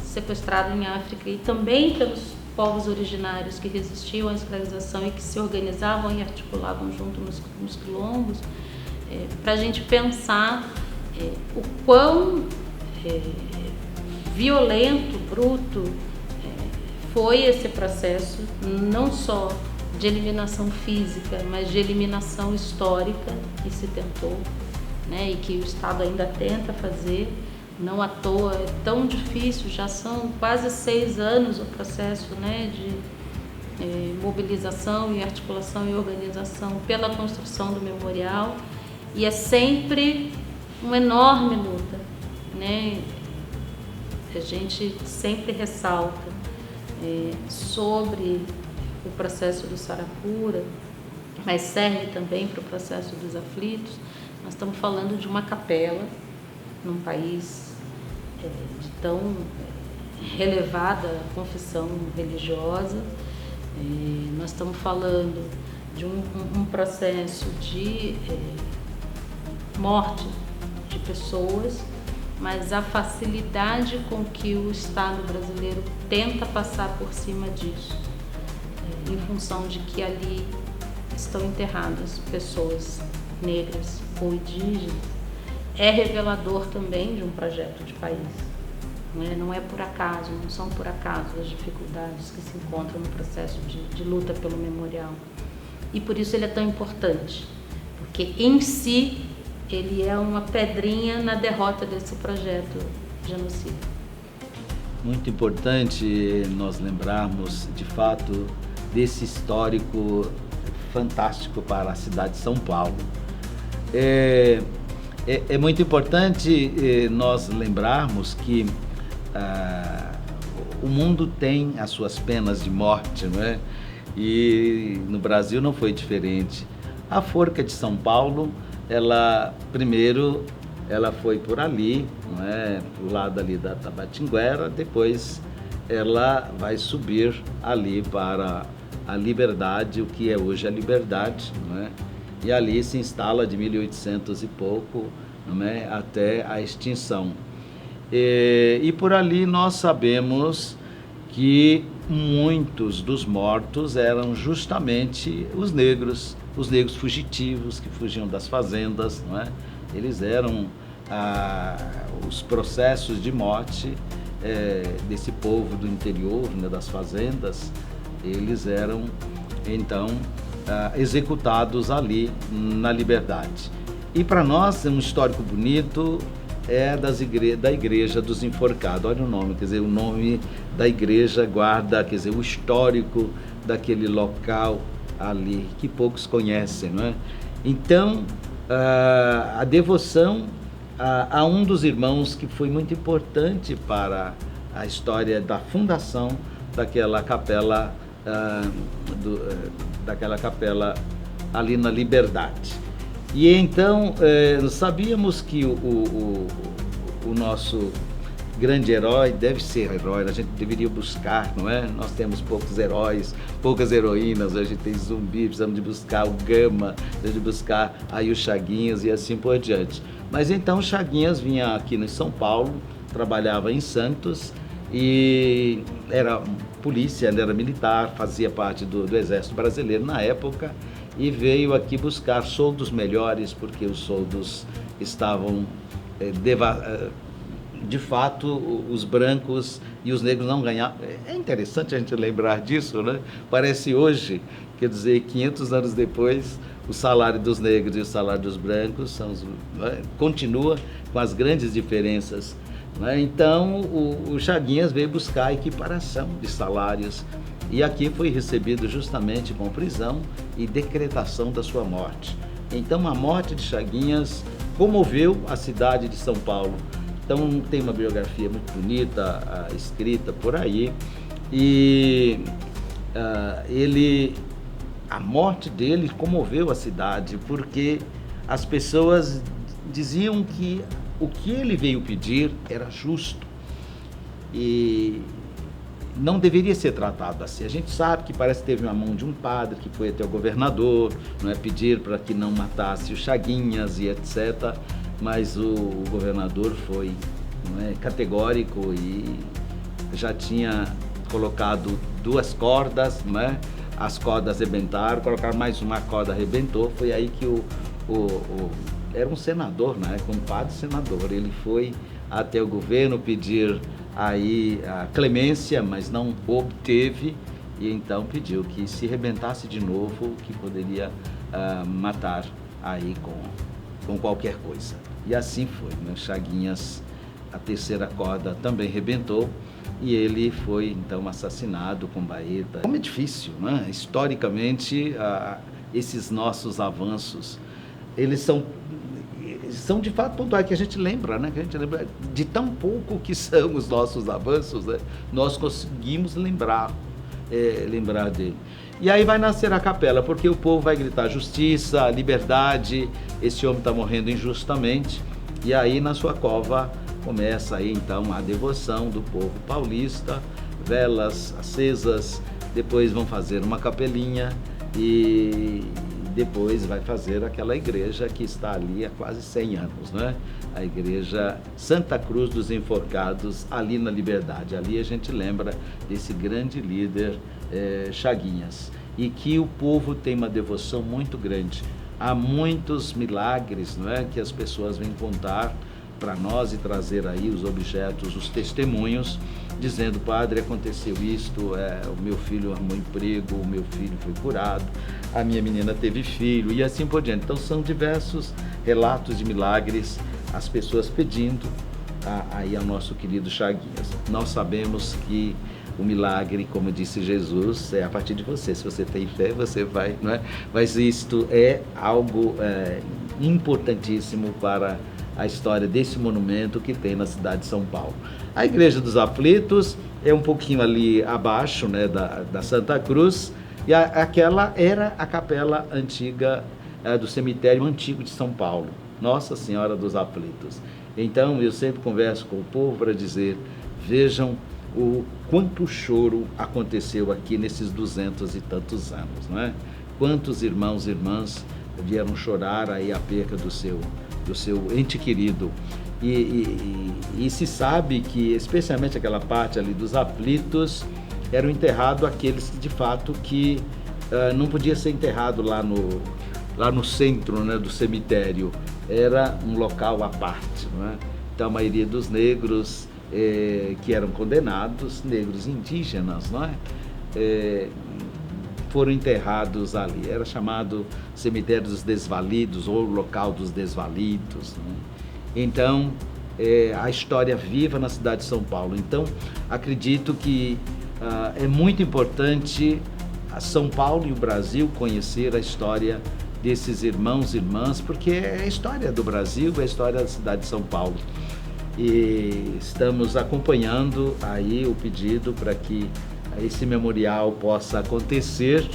sequestrado em África e também pelos povos originários que resistiam à escravização e que se organizavam e articulavam junto nos quilombos, para a gente pensar o quão violento, bruto foi esse processo, não só de eliminação física, mas de eliminação histórica que se tentou, né, e que o Estado ainda tenta fazer. Não à toa é tão difícil, já são quase 6 anos o processo, né, de mobilização e articulação e organização pela construção do memorial, e é sempre uma enorme luta, né? A gente sempre ressalta sobre o processo do Sarapura, mas serve também para o processo dos aflitos. Nós estamos falando de uma capela num país de tão relevada confissão religiosa. Nós estamos falando de um processo de morte de pessoas, mas a facilidade com que o Estado brasileiro tenta passar por cima disso, em função de que ali estão enterradas pessoas negras ou indígenas, é revelador também de um projeto de país. Não é por acaso, não são por acaso as dificuldades que se encontram no processo de luta pelo memorial. E por isso ele é tão importante, porque em si ele é uma pedrinha na derrota desse projeto genocida. Muito importante nós lembrarmos, de fato, desse histórico fantástico para a cidade de São Paulo. É muito importante nós lembrarmos que o mundo tem as suas penas de morte, não é? E no Brasil não foi diferente. A forca de São Paulo, ela foi por ali, não é? Pro lado ali da Tabatinguera, depois ela vai subir ali para a Liberdade, o que é hoje a Liberdade, não é? E ali se instala de 1800 e pouco, não é? Até a extinção. E por ali nós sabemos que muitos dos mortos eram justamente os negros fugitivos que fugiam das fazendas, não é? Eles eram os processos de morte desse povo do interior, né, das fazendas, eles eram então executados ali na Liberdade. E para nós é um histórico bonito, da Igreja dos Enforcados. Olha o nome, quer dizer, o nome da igreja guarda, quer dizer, o histórico daquele local ali, que poucos conhecem, não é? Então, a devoção a um dos irmãos que foi muito importante para a história da fundação daquela capela, ali na Liberdade. E então, sabíamos que o nosso grande herói deve ser herói, a gente deveria buscar, não é? Nós temos poucos heróis, poucas heroínas, a gente tem Zumbi, precisamos de buscar o Gama, precisamos de buscar aí o Chaguinhas e assim por diante. Mas então o Chaguinhas vinha aqui em São Paulo, trabalhava em Santos e era polícia, era militar, fazia parte do Exército Brasileiro na época, e veio aqui buscar soldos melhores, porque os soldos estavam, de fato, os brancos e os negros não ganhavam. É interessante a gente lembrar disso, né? Parece hoje, quer dizer, 500 anos depois, o salário dos negros e o salário dos brancos continua com as grandes diferenças, né? Então, o Chaguinhas veio buscar a equiparação de salários, e aqui foi recebido justamente com prisão e decretação da sua morte. Então, a morte de Chaguinhas comoveu a cidade de São Paulo. Então, tem uma biografia muito bonita escrita por aí, e a morte dele comoveu a cidade, porque as pessoas diziam que o que ele veio pedir era justo e não deveria ser tratado assim. A gente sabe que parece que teve uma mão de um padre que foi até o governador, não é, pedir para que não matasse os Chaguinhas e etc. Mas o governador foi, não é, categórico e já tinha colocado 2 cordas, não é? As cordas arrebentaram, colocaram mais uma corda, arrebentou. Foi aí que era um senador, né? Um padre senador. Ele foi até o governo pedir aí a clemência, mas não obteve, e então pediu que se arrebentasse de novo, que poderia matar aí com qualquer coisa. E assim foi, né? Chaguinhas, a 3ª corda também arrebentou, e ele foi então assassinado com baeta. Como é difícil, né? Historicamente, esses nossos avanços, eles são de fato pontuais, que a gente lembra, né? Que a gente lembra de tão pouco que são os nossos avanços, né? Nós conseguimos lembrar dele. E aí vai nascer a capela, porque o povo vai gritar justiça, liberdade, esse homem está morrendo injustamente, e aí na sua cova começa aí então a devoção do povo paulista, velas acesas, depois vão fazer uma capelinha, e depois vai fazer aquela igreja que está ali há quase 100 anos, né? A igreja Santa Cruz dos Enforcados, ali na Liberdade. Ali a gente lembra desse grande líder Chaguinhas, e que o povo tem uma devoção muito grande. Há muitos milagres, não é, que as pessoas vêm contar para nós e trazer aí os objetos, os testemunhos, dizendo: padre, aconteceu isto, o meu filho arrumou emprego, o meu filho foi curado, a minha menina teve filho, e assim por diante. Então são diversos relatos de milagres, as pessoas pedindo aí ao nosso querido Chaguinhas. Nós sabemos que o milagre, como disse Jesus, é a partir de você. Se você tem fé, você vai, não é? Mas isto é algo importantíssimo para a história desse monumento que tem na cidade de São Paulo. A Igreja dos Aflitos é um pouquinho ali abaixo, né, da Santa Cruz, e aquela era a capela antiga do cemitério antigo de São Paulo, Nossa Senhora dos Aflitos. Então eu sempre converso com o povo para dizer: vejam o quanto choro aconteceu aqui nesses 200 e tantos anos, não é? Quantos irmãos e irmãs vieram chorar aí a perca do seu ente querido. E se sabe que, especialmente aquela parte ali dos aflitos, eram enterrados aqueles que, de fato, que não podia ser enterrado lá no centro, né, do cemitério. Era um local à parte, não é? Então a maioria dos negros que eram condenados, negros indígenas, não é? Foram enterrados ali. Era chamado cemitério dos desvalidos ou local dos desvalidos, né? Então, a história viva na cidade de São Paulo. Então, acredito que é muito importante a São Paulo e o Brasil conhecer a história desses irmãos e irmãs, porque é a história do Brasil, é a história da cidade de São Paulo. E estamos acompanhando aí o pedido para que esse memorial possa acontecer.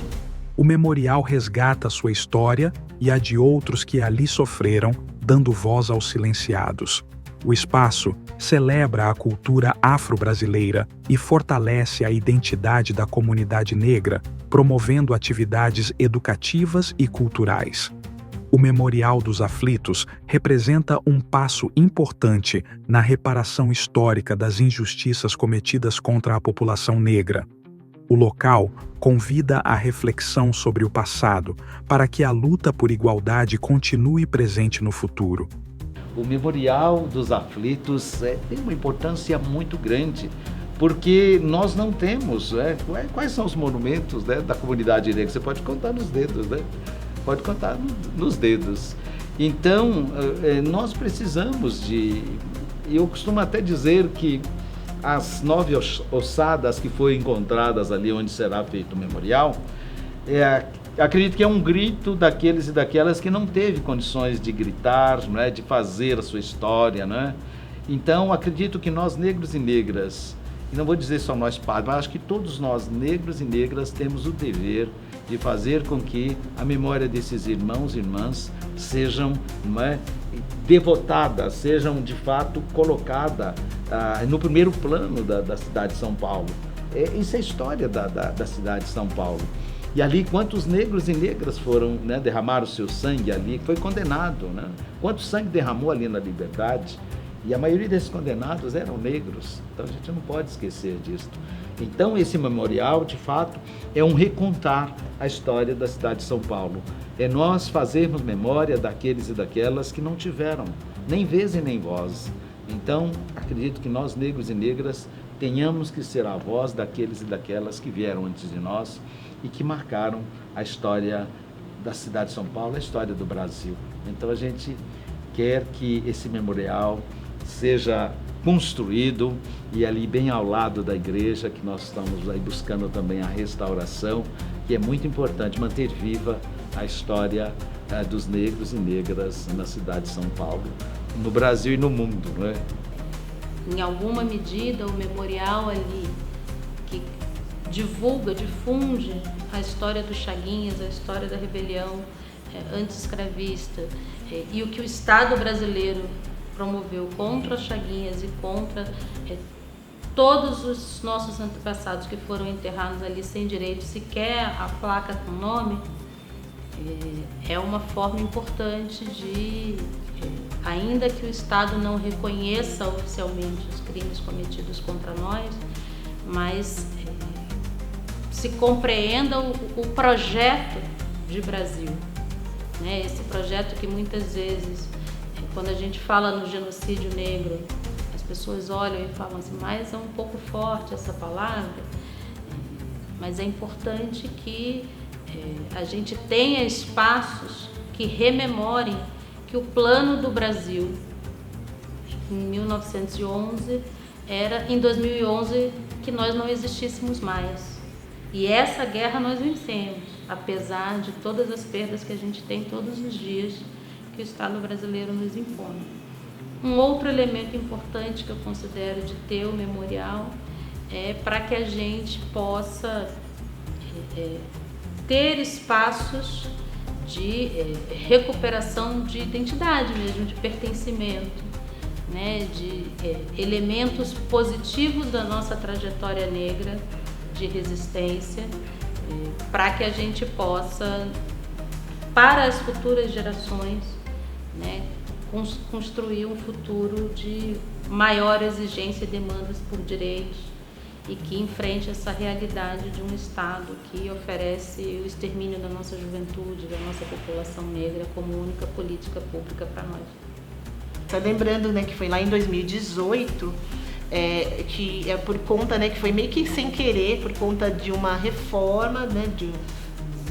O memorial resgata sua história e a de outros que ali sofreram, dando voz aos silenciados. O espaço celebra a cultura afro-brasileira e fortalece a identidade da comunidade negra, promovendo atividades educativas e culturais. O Memorial dos Aflitos representa um passo importante na reparação histórica das injustiças cometidas contra a população negra. O local convida à reflexão sobre o passado, para que a luta por igualdade continue presente no futuro. O Memorial dos Aflitos tem uma importância muito grande, porque nós não temos, quais são os monumentos, né, da comunidade negra? Você pode contar nos dedos, né? Pode contar nos dedos. Então, nós precisamos eu costumo até dizer que as 9 ossadas que foram encontradas ali onde será feito o memorial, acredito que é um grito daqueles e daquelas que não teve condições de gritar, não é, de fazer a sua história, né? Então, acredito que nós, negros e negras, e não vou dizer só nós padres, mas acho que todos nós, negros e negras, temos o dever de fazer com que a memória desses irmãos e irmãs sejam, não é, devotadas, sejam de fato colocadas no primeiro plano da cidade de São Paulo. Isso é a história da cidade de São Paulo. E ali, quantos negros e negras foram, né, derramaram o seu sangue ali, foi condenado, né? Quanto sangue derramou ali na Liberdade? E a maioria desses condenados eram negros. Então a gente não pode esquecer disso. Então esse memorial, de fato, é um recontar a história da cidade de São Paulo. É nós fazermos memória daqueles e daquelas que não tiveram nem vez e nem voz. Então, acredito que nós, negros e negras, tenhamos que ser a voz daqueles e daquelas que vieram antes de nós e que marcaram a história da cidade de São Paulo, a história do Brasil. Então a gente quer que esse memorial seja construído, e ali bem ao lado da igreja, que nós estamos aí buscando também a restauração, que é muito importante manter viva a história dos negros e negras na cidade de São Paulo, no Brasil e no mundo, não é? Em alguma medida, o memorial ali, que difunde a história dos Chaguinhas, a história da rebelião anti-escravista, e o que o Estado brasileiro promoveu contra as Chaguinhas e contra todos os nossos antepassados que foram enterrados ali sem direito sequer a placa com nome, é uma forma importante de, ainda que o Estado não reconheça oficialmente os crimes cometidos contra nós, mas se compreenda o projeto de Brasil, né? Esse projeto que muitas vezes, quando a gente fala no genocídio negro, as pessoas olham e falam assim, mas é um pouco forte essa palavra, mas é importante que a gente tenha espaços que rememorem que o plano do Brasil em 1911 era em 2011 que nós não existíssemos mais. E essa guerra nós vencemos, apesar de todas as perdas que a gente tem todos os dias que o Estado brasileiro nos impõe. Um outro elemento importante que eu considero de ter o memorial é para que a gente possa ter espaços de recuperação de identidade mesmo, de pertencimento, né, de elementos positivos da nossa trajetória negra de resistência, para que a gente possa, para as futuras gerações, né, construir um futuro de maior exigência e demandas por direitos e que enfrente essa realidade de um Estado que oferece o extermínio da nossa juventude, da nossa população negra como única política pública para nós. Tá lembrando, né, que foi lá em 2018, que é por conta, né, que foi meio que sem querer, por conta de uma reforma, né, de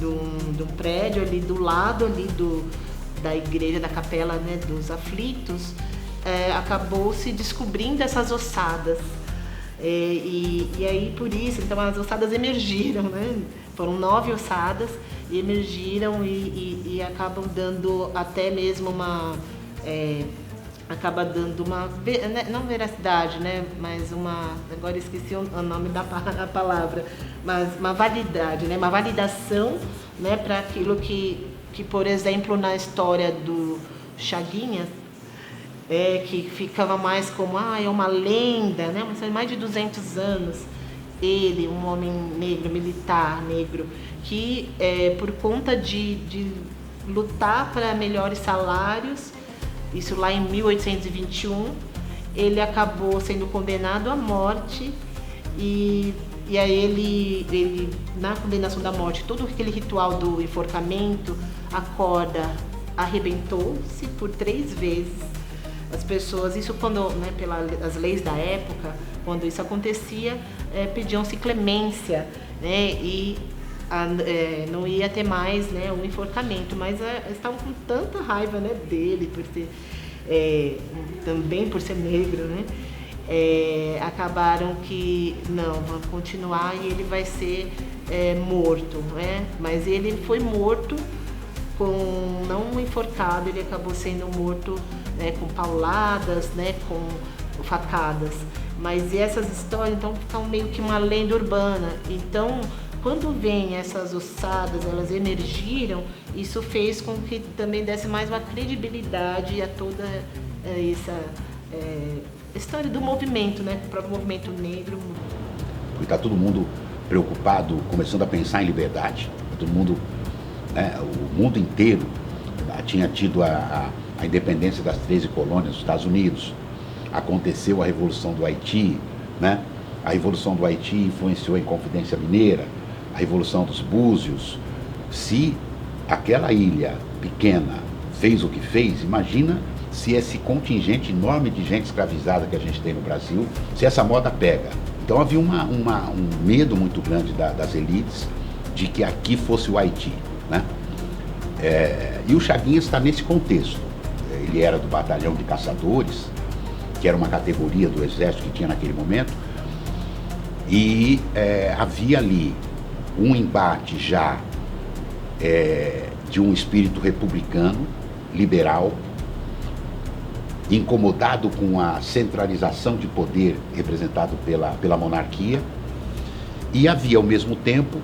um prédio ali do lado ali da igreja, da capela, né, dos aflitos, acabou se descobrindo essas ossadas. E aí por isso, então as ossadas emergiram, né? Foram 9 ossadas e emergiram e acabam dando até mesmo acaba dando uma, não veracidade, né? Mas agora esqueci o nome da palavra, mas uma validade, né? Uma validação, né? Para aquilo que, por exemplo, na história do Chaguinhas, que ficava mais como, é uma lenda, né? Mas mais de 200 anos, ele, um homem negro, militar negro, que por conta de lutar para melhores salários, isso lá em 1821, ele acabou sendo condenado à morte e aí ele, na condenação da morte, todo aquele ritual do enforcamento, a corda arrebentou-se por 3 vezes. As pessoas, isso quando, né, pelas leis da época, quando isso acontecia, pediam-se clemência, né, e não ia ter mais, né, um enforcamento, mas estavam com tanta raiva, né, dele, por ser, também por ser negro, né, acabaram que não, vão continuar e ele vai ser morto, né, mas ele foi morto não enforcado, ele acabou sendo morto, né, com pauladas, né, com facadas. Mas essas histórias então ficam meio que uma lenda urbana. Então, quando vem essas ossadas, elas emergiram, isso fez com que também desse mais uma credibilidade a toda essa história do movimento, né, o próprio movimento negro. Porque está todo mundo preocupado, começando a pensar em liberdade. Todo mundo, né, o mundo inteiro tinha tido a independência das 13 colônias dos Estados Unidos. Aconteceu a Revolução do Haiti, né? A Revolução do Haiti influenciou a Inconfidência Mineira, a Revolução dos Búzios. Se aquela ilha pequena fez o que fez, imagina se esse contingente enorme de gente escravizada que a gente tem no Brasil, se essa moda pega. Então havia um medo muito grande das elites de que aqui fosse o Haiti, né? E o Chaguinhas está nesse contexto. Ele era do batalhão de caçadores, que era uma categoria do exército que tinha naquele momento, e havia ali um embate já de um espírito republicano, liberal, incomodado com a centralização de poder representado pela monarquia, e havia ao mesmo tempo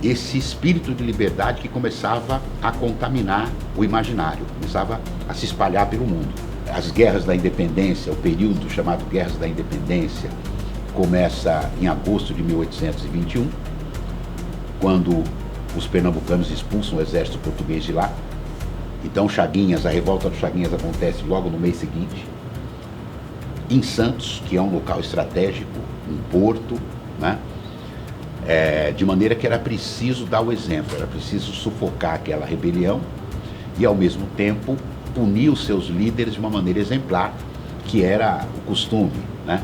esse espírito de liberdade que começava a contaminar o imaginário, começava a se espalhar pelo mundo. As guerras da independência, o período chamado Guerras da Independência, começa em agosto de 1821, quando os pernambucanos expulsam o exército português de lá. Então Chaguinhas, a revolta do Chaguinhas acontece logo no mês seguinte, em Santos, que é um local estratégico, um porto, né? De maneira que era preciso dar o exemplo, era preciso sufocar aquela rebelião e, ao mesmo tempo, punir os seus líderes de uma maneira exemplar, que era o costume, né?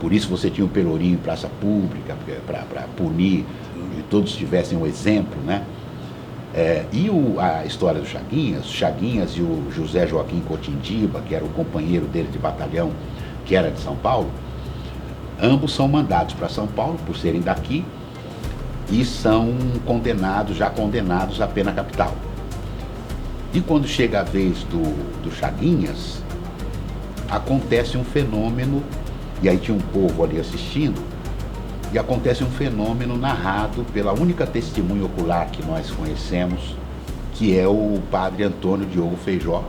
Por isso você tinha o pelourinho em praça pública, para punir e todos tivessem um exemplo, né? A história do Chaguinhas e o José Joaquim Cotindiba, que era o companheiro dele de batalhão, que era de São Paulo, ambos são mandados para São Paulo por serem daqui e são já condenados à pena capital. E quando chega a vez do Chaguinhas, acontece um fenômeno, e aí tinha um povo ali assistindo, e acontece um fenômeno narrado pela única testemunha ocular que nós conhecemos, que é o padre Antônio Diogo Feijó.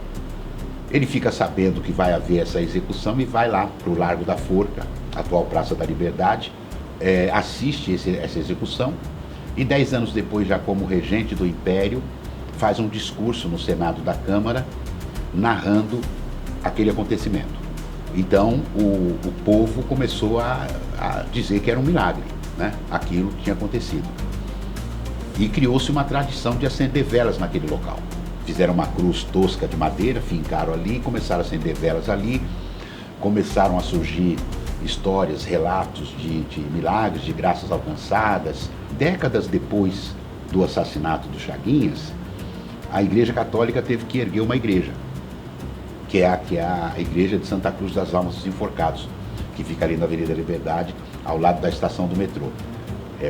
Ele fica sabendo que vai haver essa execução e vai lá para o Largo da Forca, atual Praça da Liberdade, assiste essa execução e 10 anos depois, já como regente do Império, faz um discurso no Senado da Câmara narrando aquele acontecimento. Então o povo começou a dizer que era um milagre, né? Aquilo que tinha acontecido. E criou-se uma tradição de acender velas naquele local. Fizeram uma cruz tosca de madeira, fincaram ali, começaram a acender velas ali, começaram a surgir histórias, relatos de milagres, de graças alcançadas. Décadas depois do assassinato do Chaguinhas, a Igreja Católica teve que erguer uma igreja, que é a Igreja de Santa Cruz das Almas dos Enforcados, que fica ali na Avenida Liberdade, ao lado da estação do metrô.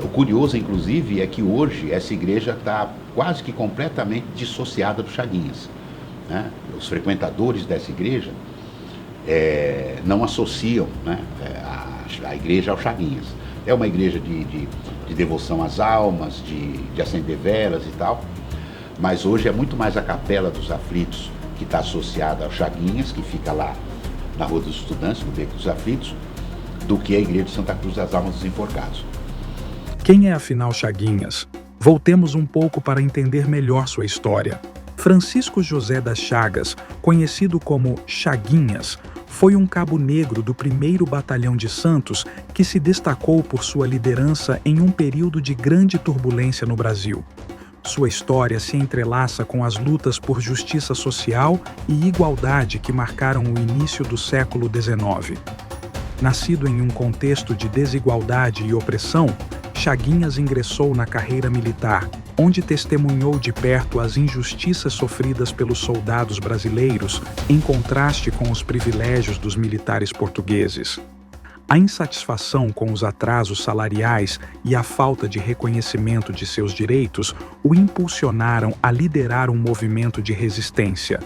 O curioso, inclusive, é que hoje essa igreja está quase que completamente dissociada do Chaguinhas, né? Os frequentadores dessa igreja não associam, né, a igreja ao Chaguinhas. É uma igreja de devoção às almas, de acender velas e tal, mas hoje é muito mais a Capela dos Aflitos, que está associada ao Chaguinhas, que fica lá na Rua dos Estudantes, no Beco dos Aflitos, do que a Igreja de Santa Cruz das Almas dos Enforcados. Quem é afinal Chaguinhas? Voltemos um pouco para entender melhor sua história. Francisco José das Chagas, conhecido como Chaguinhas, foi um cabo negro do 1º Batalhão de Santos que se destacou por sua liderança em um período de grande turbulência no Brasil. Sua história se entrelaça com as lutas por justiça social e igualdade que marcaram o início do século XIX. Nascido em um contexto de desigualdade e opressão, Chaguinhas ingressou na carreira militar, onde testemunhou de perto as injustiças sofridas pelos soldados brasileiros, em contraste com os privilégios dos militares portugueses. A insatisfação com os atrasos salariais e a falta de reconhecimento de seus direitos o impulsionaram a liderar um movimento de resistência.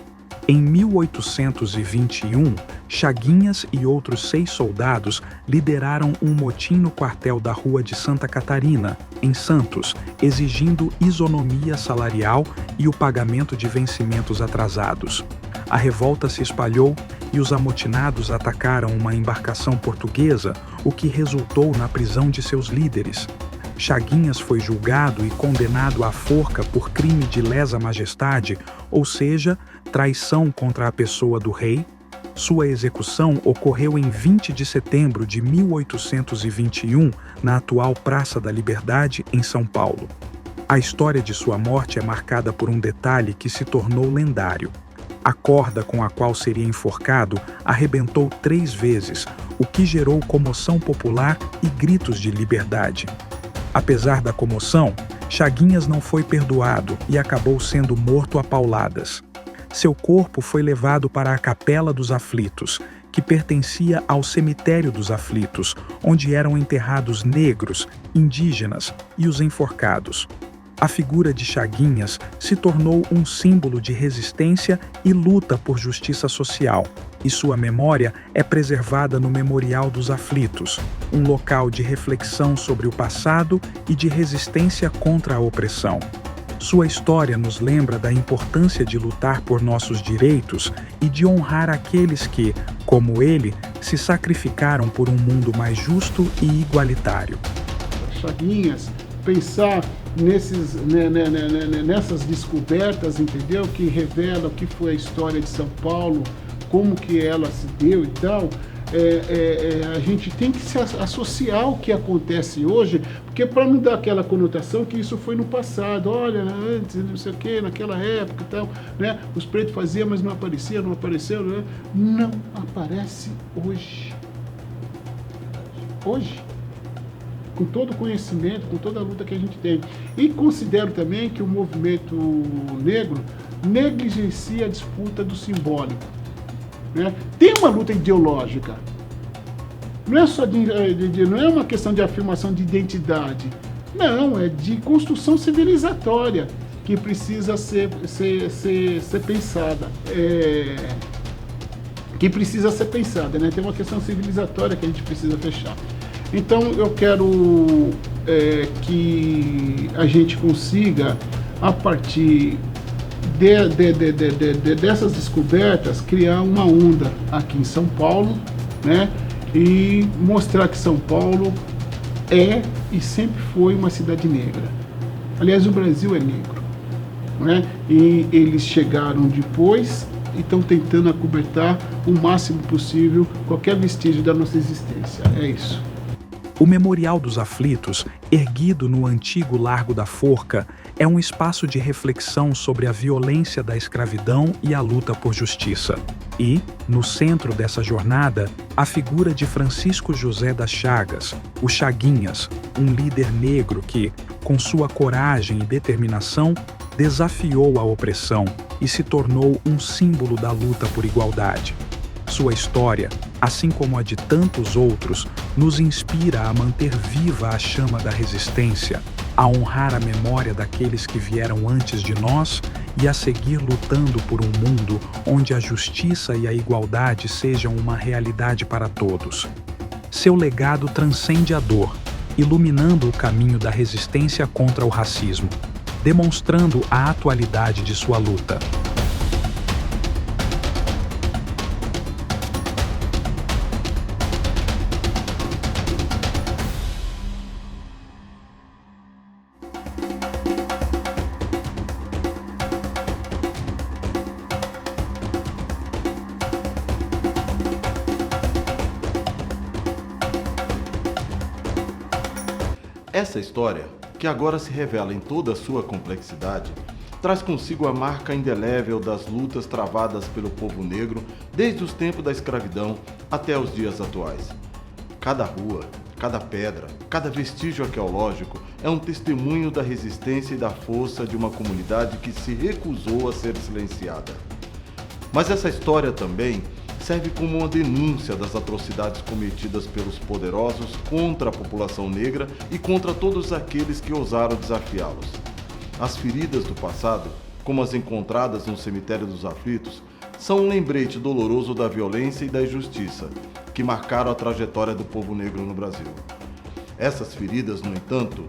Em 1821, Chaguinhas e outros 6 soldados lideraram um motim no quartel da Rua de Santa Catarina, em Santos, exigindo isonomia salarial e o pagamento de vencimentos atrasados. A revolta se espalhou e os amotinados atacaram uma embarcação portuguesa, o que resultou na prisão de seus líderes. Chaguinhas foi julgado e condenado à forca por crime de lesa majestade, ou seja, traição contra a pessoa do rei. Sua execução ocorreu em 20 de setembro de 1821, na atual Praça da Liberdade, em São Paulo. A história de sua morte é marcada por um detalhe que se tornou lendário. A corda com a qual seria enforcado arrebentou 3 vezes, o que gerou comoção popular e gritos de liberdade. Apesar da comoção, Chaguinhas não foi perdoado e acabou sendo morto a pauladas. Seu corpo foi levado para a Capela dos Aflitos, que pertencia ao Cemitério dos Aflitos, onde eram enterrados negros, indígenas e os enforcados. A figura de Chaguinhas se tornou um símbolo de resistência e luta por justiça social, e sua memória é preservada no Memorial dos Aflitos, um local de reflexão sobre o passado e de resistência contra a opressão. Sua história nos lembra da importância de lutar por nossos direitos e de honrar aqueles que, como ele, se sacrificaram por um mundo mais justo e igualitário. Chaguinhas, pensar nessas descobertas, entendeu? Que revelam o que foi a história de São Paulo, como que ela se deu e tal. A gente tem que se associar ao que acontece hoje, porque para não dar aquela conotação que isso foi no passado, olha, antes, não sei o que, naquela época e tal, né? Os pretos faziam, mas não aparecia, não apareceu, né? Não aparece hoje. Hoje. Com todo o conhecimento, com toda a luta que a gente tem. E considero também que o movimento negro negligencia a disputa do simbólico. Né? Tem uma luta ideológica. Não é só não é uma questão de afirmação de identidade. Não, é de construção civilizatória que precisa ser pensada. Que precisa ser pensada, né? Tem uma questão civilizatória que a gente precisa fechar. Então eu quero que a gente consiga, a partir dessas descobertas, criar uma onda aqui em São Paulo, né? E mostrar que São Paulo é e sempre foi uma cidade negra. Aliás, o Brasil é negro, né? E eles chegaram depois e estão tentando acobertar o máximo possível qualquer vestígio da nossa existência. É isso. O Memorial dos Aflitos, erguido no antigo Largo da Forca, é um espaço de reflexão sobre a violência da escravidão e a luta por justiça. E, no centro dessa jornada, a figura de Francisco José das Chagas, o Chaguinhas, um líder negro que, com sua coragem e determinação, desafiou a opressão e se tornou um símbolo da luta por igualdade. Sua história, assim como a de tantos outros, nos inspira a manter viva a chama da resistência, a honrar a memória daqueles que vieram antes de nós e a seguir lutando por um mundo onde a justiça e a igualdade sejam uma realidade para todos. Seu legado transcende a dor, iluminando o caminho da resistência contra o racismo, demonstrando a atualidade de sua luta. Essa história, que agora se revela em toda a sua complexidade, traz consigo a marca indelével das lutas travadas pelo povo negro desde os tempos da escravidão até os dias atuais. Cada rua, cada pedra, cada vestígio arqueológico é um testemunho da resistência e da força de uma comunidade que se recusou a ser silenciada. Mas essa história também serve como uma denúncia das atrocidades cometidas pelos poderosos contra a população negra e contra todos aqueles que ousaram desafiá-los. As feridas do passado, como as encontradas no Cemitério dos Aflitos, são um lembrete doloroso da violência e da injustiça que marcaram a trajetória do povo negro no Brasil. Essas feridas, no entanto,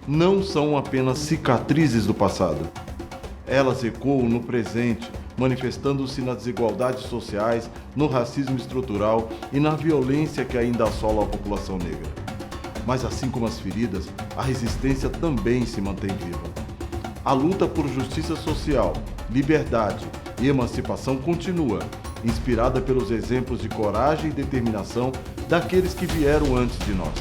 não são apenas cicatrizes do passado. Elas ecoam no presente, manifestando-se nas desigualdades sociais, no racismo estrutural e na violência que ainda assola a população negra. Mas assim como as feridas, a resistência também se mantém viva. A luta por justiça social, liberdade e emancipação continua, inspirada pelos exemplos de coragem e determinação daqueles que vieram antes de nós.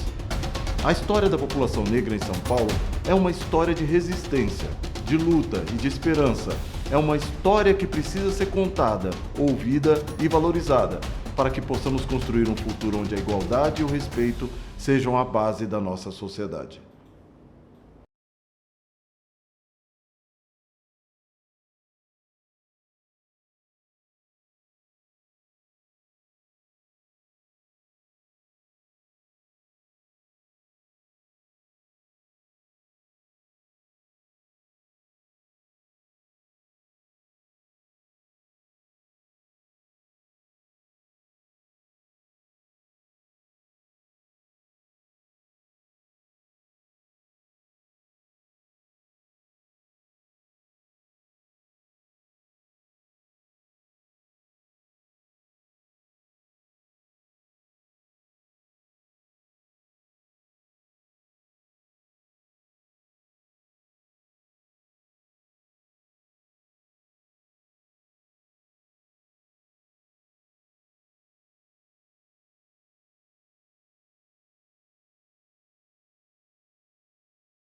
A história da população negra em São Paulo é uma história de resistência, de luta e de esperança. É uma história que precisa ser contada, ouvida e valorizada, para que possamos construir um futuro onde a igualdade e o respeito sejam a base da nossa sociedade.